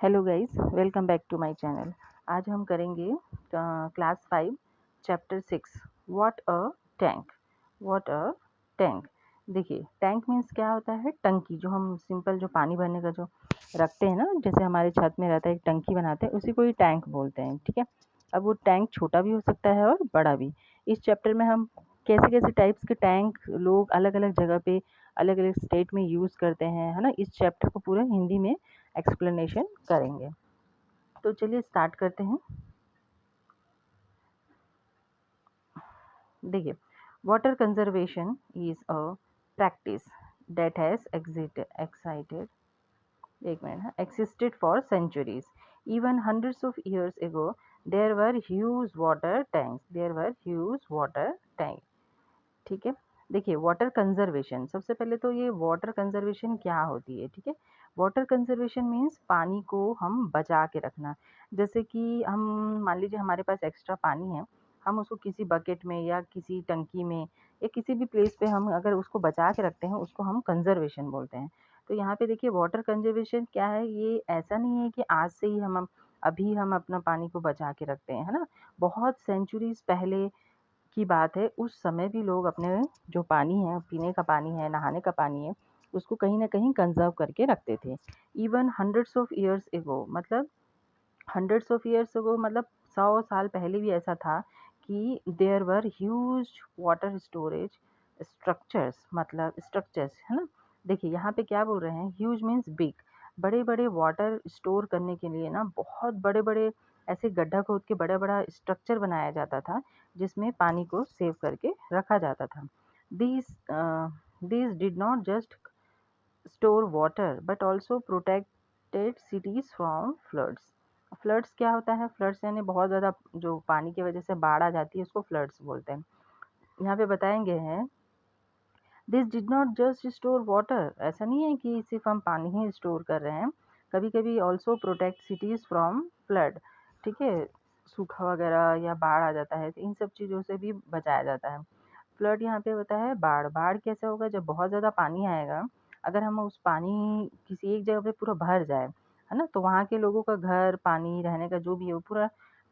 Hello guys, welcome back to my channel. आज हम करेंगे class 5 chapter 6 what a tank. What a tank. देखिए, tank means क्या होता है? टंकी। जो हम सिंपल जो पानी भरने का जो रखते हैं ना, जैसे हमारे छत में रहता है एक टंकी बनाते हैं, उसी को ही टैंक बोलते हैं। ठीक है। अब वो टैंक छोटा भी हो सकता है और बड़ा भी। इस चैप्टर में हम कैसे कैसे टाइप्स के टैंक लोग अलग अलग जगह पे अलग अलग स्टेट में यूज़ करते हैं, है ना, इस चैप्टर को पूरा हिंदी में एक्सप्लेनेशन करेंगे। तो चलिए स्टार्ट करते हैं। देखिए, water conservation is a practice that has excited एक minute existed for centuries. Even hundreds of years ago, there were huge water tanks. There were huge water tanks. ठीक है। देखिए, वाटर कंजर्वेशन, सबसे पहले तो ये वाटर कंजर्वेशन क्या होती है? ठीक है। वाटर कंजर्वेशन मीन्स पानी को हम बचा के रखना। जैसे कि हम मान लीजिए हमारे पास एक्स्ट्रा पानी है, हम उसको किसी बकेट में या किसी टंकी में या किसी भी प्लेस पे हम अगर उसको बचा के रखते हैं, उसको हम कंजर्वेशन बोलते हैं। तो यहाँ पे देखिए, वाटर कंजर्वेशन क्या है? ये ऐसा नहीं है कि आज से ही हम अभी हम अपना पानी को बचा के रखते हैं, है ना। बहुत सेंचुरीज पहले की बात है, उस समय भी लोग अपने जो पानी है, पीने का पानी है, नहाने का पानी है, उसको कहीं न कहीं कंज़र्व करके रखते थे। Even hundreds of years ago मतलब 100 साल पहले भी ऐसा था कि there were huge water storage structures, मतलब स्ट्रक्चर्स, है ना। देखिए, यहाँ पे क्या बोल रहे हैं? Huge means big. बड़े-बड़े वाटर स्टोर करने के लिए ना बहुत बड़े-बड़े ऐसे गड्ढा खोद के बड़ा-बड़ा स्ट्रक्चर बनाया जाता था, जिसमें पानी को सेव करके रखा जाता था। These these did not just store water but also protected cities from floods. Floods क्या होता है? फ्लड्स यानी बहुत ज़्यादा जो पानी की वजह से बाढ़ आ जाती है, उसको फ्लड्स बोलते हैं। यहाँ पे बताएंगे हैं, this did not just store water. ऐसा नहीं है कि सिर्फ हम पानी ही स्टोर कर रहे हैं, कभी कभी also protect cities from flood. ठीक है। सूखा वगैरह या बाढ़ आ जाता है, तो इन सब चीज़ों से भी बचाया जाता है। फ्लड यहाँ पे होता है बाढ़। बाढ़ कैसे होगा? जब बहुत ज़्यादा पानी आएगा, अगर हम उस पानी किसी एक जगह पे पूरा भर जाए, है ना, तो वहाँ के लोगों का घर, पानी, रहने का जो भी है, वो पूरा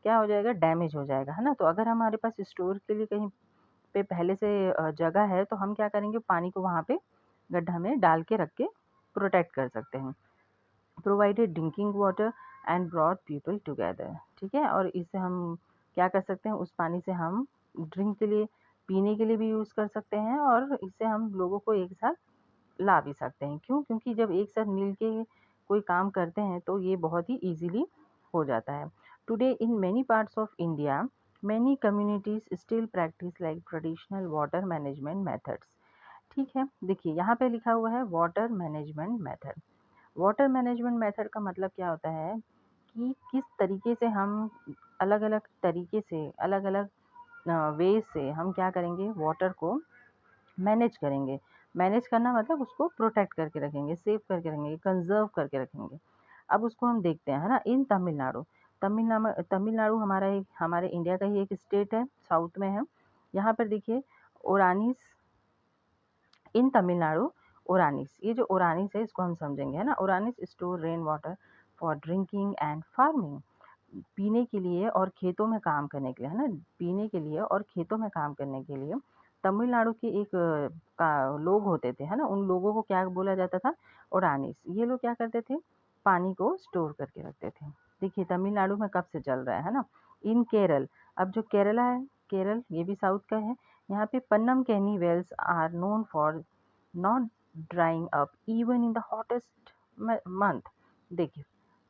क्या हो जाएगा? डैमेज हो जाएगा, है ना। तो अगर हमारे पास स्टोर के लिए कहीं पे पहले से जगह है, तो हम क्या करेंगे? पानी को वहाँ पे गड्ढा में डाल के रख के प्रोटेक्ट कर सकते हैं। Provided drinking water and brought people together. ठीक है। और इससे हम क्या कर सकते हैं? उस पानी से हम ड्रिंक के लिए, पीने के लिए भी यूज़ कर सकते हैं, और इससे हम लोगों को एक साथ ला भी सकते हैं। क्यों? क्योंकि जब एक साथ मिल के कोई काम करते हैं, तो ये बहुत ही ईज़िली हो जाता है। Today in many parts of India, many communities still practice like traditional water management methods. ठीक है। देखिए, यहाँ पे लिखा हुआ है water management method. Water management method का मतलब क्या होता है कि किस तरीके से हम अलग-अलग तरीके से, अलग-अलग वेज़ से हम क्या करेंगे? वाटर को मैनेज करेंगे। मैनेज करना मतलब उसको प्रोटेक्ट करके रखेंगे, सेव करके रखेंगे, कंज़र्व करके रखेंगे। अब उसको हम देखते हैं, है ना। इन तमिलनाडु, तमिलनाडु हमारे इंडिया का ही एक स्टेट है, साउथ में है। यहाँ पर देखिए, ओरानिस इन तमिलनाडु, ओरानिस, ये जो ओरानिस है इसको हम समझेंगे, है ना। Ooranis store rain water for drinking and farming. पीने के लिए और खेतों में काम करने के लिए, है ना। पीने के लिए और खेतों में काम करने के लिए तमिलनाडु के एक का लोग होते थे, है ना। उन लोगों को क्या बोला जाता था? ओरानिस। ये लोग क्या करते थे? पानी को स्टोर करके रखते थे। देखिए, तमिलनाडु में कब से चल रहा है ना। इन केरल, अब जो केरला है, केरल ये भी साउथ का है। यहाँ पे panam keni wells are known for not drying up even in the hottest month. देखिए,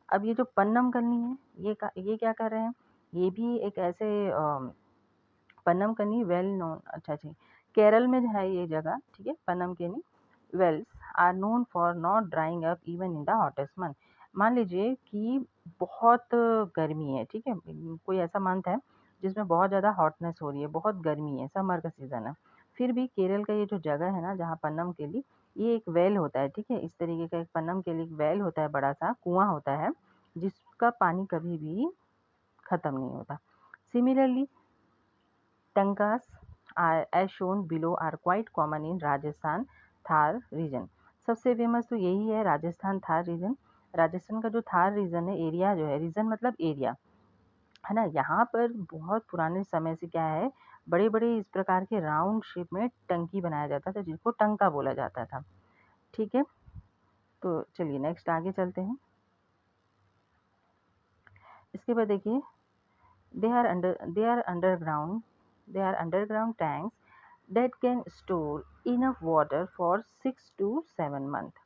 अब ये जो पन्नम करनी है, ये क्या कर रहे हैं? ये भी एक ऐसे पन्नम कनी वेल नोन, अच्छा अच्छा, केरल में जो है ये जगह, ठीक है। Panam Keni wells are known for not drying up even in the hottest month. मान लीजिए कि बहुत गर्मी है, ठीक है। कोई ऐसा मंथ है जिसमें बहुत ज़्यादा हॉटनेस हो रही है, बहुत गर्मी है, समर का सीज़न है। फिर भी केरल का ये जो जगह है ना, जहाँ पन्नम केली, ये एक वेल होता है, ठीक है। इस तरीके का एक पन्नम केली वेल होता है, बड़ा सा कुआं होता है, जिसका पानी कभी भी ख़त्म नहीं होता। Similarly, tankas as shown below are quite common in Rajasthan Thar region. सबसे फेमस तो यही है, राजस्थान थार रीजन। राजस्थान का जो थार रीजन है, एरिया जो है, रीजन मतलब एरिया, है ना, यहाँ पर बहुत पुराने समय से क्या है, बड़े बड़े इस प्रकार के राउंड शेप में टंकी बनाया जाता था जिसको टंका बोला जाता था। ठीक है, तो चलिए नेक्स्ट आगे चलते हैं। इसके बाद देखिए, they are underground tanks that can store enough water for 6 to 7 months।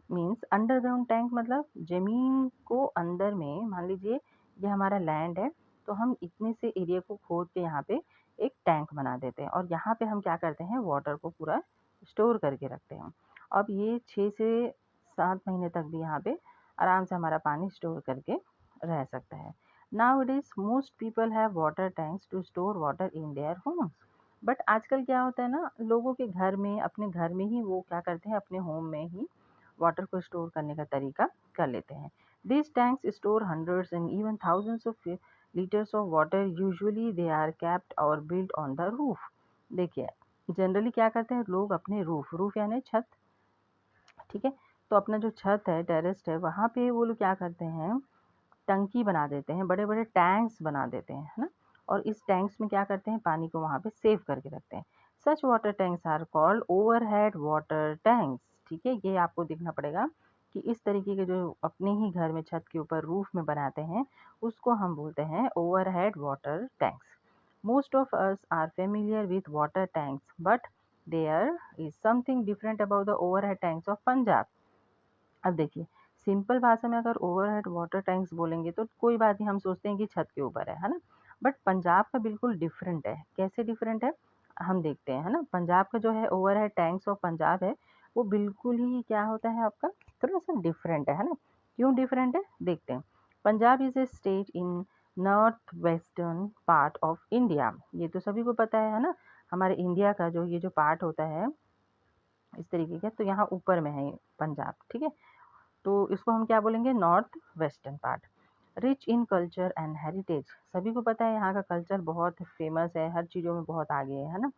Means underground tank मतलब जमीन को अंदर में, मान लीजिए ये हमारा लैंड है, तो हम इतने से एरिया को खोद के यहाँ पे एक टैंक बना देते हैं और यहाँ पे हम क्या करते हैं, वाटर को पूरा स्टोर करके रखते हैं। अब ये 6 से 7 महीने तक भी यहाँ पे आराम से हमारा पानी स्टोर करके रह सकता है। Nowadays most people have water tanks to store water in their homes। But आजकल क्या होता है ना, लोगों के घर में, अपने घर में ही वो क्या करते हैं, अपने होम में ही वाटर को स्टोर करने का तरीका कर लेते हैं। These tanks store hundreds and even thousands of liters of water। Usually they are kept or built on the roof। देखिए, जनरली क्या करते हैं लोग, अपने रूफ यानी छत, ठीक है, तो अपना जो छत है, टेरेस है, वहाँ पे वो लोग क्या करते हैं, टंकी बना देते हैं, बड़े बड़े टैंक्स बना देते हैं, है ना, और इस टैंक्स में क्या करते हैं, पानी को वहाँ पे सेव करके रखते हैं। Such water tanks are called overhead water tanks. ठीक है, ये आपको देखना पड़ेगा कि इस तरीके के जो अपने ही घर में छत के ऊपर रूफ में बनाते हैं, उसको हम बोलते हैं overhead water tanks. Most of us are familiar with water tanks but there is something different about the overhead tanks of Punjab. अब देखिए, सिंपल भाषा में अगर ओवरहेड वाटर टैंक्स बोलेंगे तो कोई बात नहीं, हम सोचते हैं कि छत के ऊपर है ना, बट पंजाब का बिल्कुल डिफरेंट है। कैसे डिफरेंट है, हम देखते हैं, है ना। पंजाब का जो है ओवरहेड टैंक्स ऑफ पंजाब है, वो बिल्कुल ही क्या होता है आपका, थोड़ा सा डिफरेंट है ना। क्यों डिफरेंट है, देखते हैं। Punjab is a state in north western part of India. ये तो सभी को पता है ना, हमारे इंडिया का जो ये जो पार्ट होता है इस तरीके का, तो यहाँ ऊपर में है पंजाब। ठीक है, तो इसको हम क्या बोलेंगे, north western part. Rich in culture and heritage, सभी को पता है यहाँ का कल्चर बहुत फेमस है, हर चीज़ों में बहुत आगे है ना।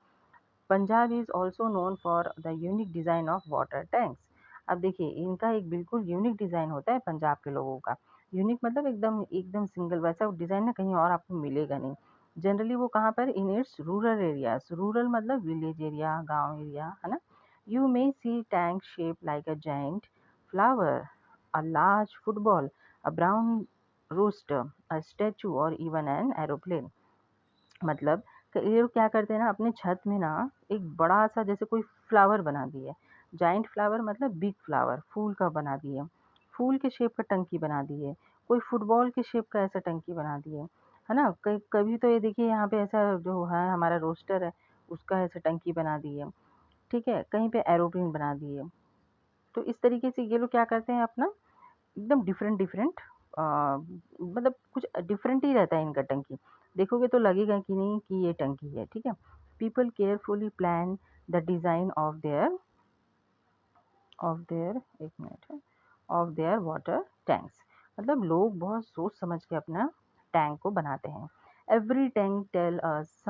Punjab is also known for the unique design of water tanks. अब देखिए, इनका एक बिल्कुल यूनिक डिज़ाइन होता है पंजाब के लोगों का। यूनिक मतलब एकदम एकदम सिंगल, वैसा डिज़ाइन ना कहीं और आपको मिलेगा नहीं। जनरली वो कहाँ पर, in its rural areas, rural मतलब विलेज एरिया, गांव एरिया, है ना। You may see tank shape like a giant flower, a large football, a brown rooster, a statue or even an aeroplane। मतलब ये लोग क्या करते हैं ना, अपने छत में ना एक बड़ा सा जैसे कोई फ्लावर बना दिए, जाइंट फ्लावर मतलब बिग फ्लावर, फूल का बना दिए, फूल के शेप का टंकी बना दिए, कोई फुटबॉल के शेप का ऐसा टंकी बना दिए, है ना। कभी तो ये देखिए, यहाँ पे ऐसा जो है हमारा रोस्टर है, उसका ऐसा टंकी बना दिए। ठीक है, कहीं पे एरोप्लेन बना दिए। तो इस तरीके से ये लोग क्या करते हैं, अपना एकदम डिफरेंट डिफरेंट, मतलब कुछ डिफरेंट ही रहता है इनका टंकी। देखोगे तो लगेगा कि नहीं कि ये टंकी है। ठीक है, people carefully plan the design of their एक मिनट है, ऑफ देयर वाटर टैंक्स। मतलब लोग बहुत सोच समझ के अपना टैंक को बनाते हैं। Every tank tell us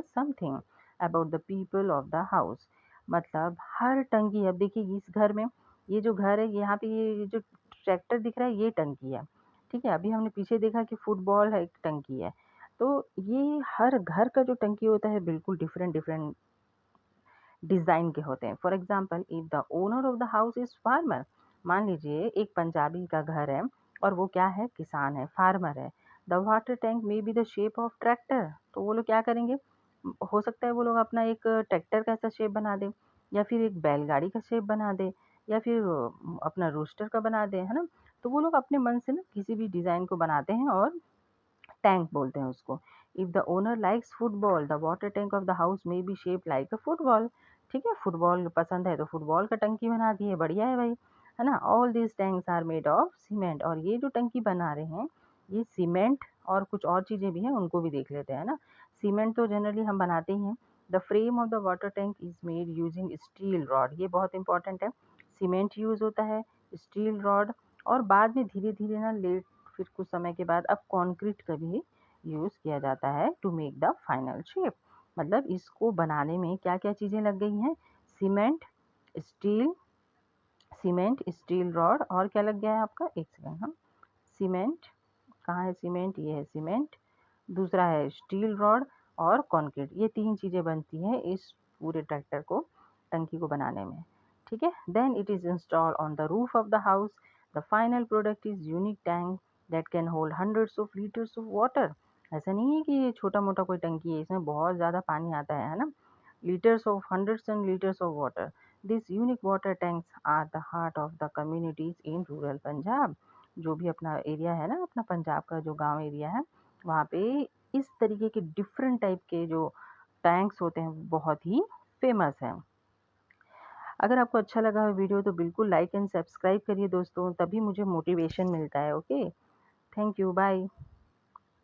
something about the people of the house. मतलब हर टंकी, अब देखिए इस घर में, ये जो घर है यहाँ पे, ये जो ट्रैक्टर दिख रहा है ये टंकी है। ठीक है, अभी हमने पीछे देखा कि फुटबॉल है, एक टंकी है। तो ये हर घर का जो टंकी होता है बिल्कुल डिफरेंट डिफरेंट डिज़ाइन के होते हैं। For example, if the owner of the house is farmer, मान लीजिए एक पंजाबी का घर है और वो क्या है, किसान है, फार्मर है। The water tank may be the shape of tractor, तो वो लोग क्या करेंगे, हो सकता है वो लोग अपना एक ट्रैक्टर का ऐसा शेप बना दे, या फिर एक बैलगाड़ी का शेप बना दे, या फिर अपना रोस्टर का बना दे, है ना। तो वो लोग अपने मन से ना किसी भी डिज़ाइन को बनाते हैं और टैंक बोलते हैं उसको। If the owner likes football, the water tank of the house may be shape like a football. ठीक है, फुटबॉल पसंद है तो फुटबॉल का टंकी बना दिए, बढ़िया है भाई, है ना। All these tanks are made of cement, और ये जो टंकी बना रहे हैं ये सीमेंट और कुछ और चीज़ें भी हैं, उनको भी देख लेते हैं ना। सीमेंट तो जनरली हम बनाते ही हैं। The frame of the water tank is made using steel rod, ये बहुत इंपॉर्टेंट है। सीमेंट यूज़ होता है, स्टील रॉड, और बाद में धीरे धीरे ना लेट, फिर कुछ समय के बाद अब कंक्रीट का भी यूज़ किया जाता है to make the final shape. मतलब इसको बनाने में क्या क्या चीज़ें लग गई हैं, cement, steel, cement, steel rod और क्या लग गया है आपका, एक सेकेंड, हाँ, सीमेंट, कहाँ है सीमेंट, ये है सीमेंट, दूसरा है स्टील रॉड और कंक्रीट। ये 3 चीज़ें बनती हैं इस पूरे ट्रैक्टर को, टंकी को बनाने में। ठीक है, then it is install on the roof of the house. The final product is unique tank that can hold hundreds of litres of water. ऐसा नहीं है कि ये छोटा-मोटा कोई टंकी है, इसमें बहुत ज़्यादा पानी आता है ना? Liters of hundreds and liters of water. These unique water tanks are the heart of the communities in rural Punjab. जो भी अपना एरिया है ना, अपना पंजाब का जो गांव एरिया है, वहाँ पे इस तरीके के डिफरेंट टाइप के जो टैंक्स होते हैं बहुत ही फेमस हैं। अगर आपको अच्छा लगा हो वीडियो तो बिल्कुल लाइक एंड सब्सक्राइब करिए दोस्तों, तभी मुझे मोटिवेशन मिलता है। Okay, thank you, bye.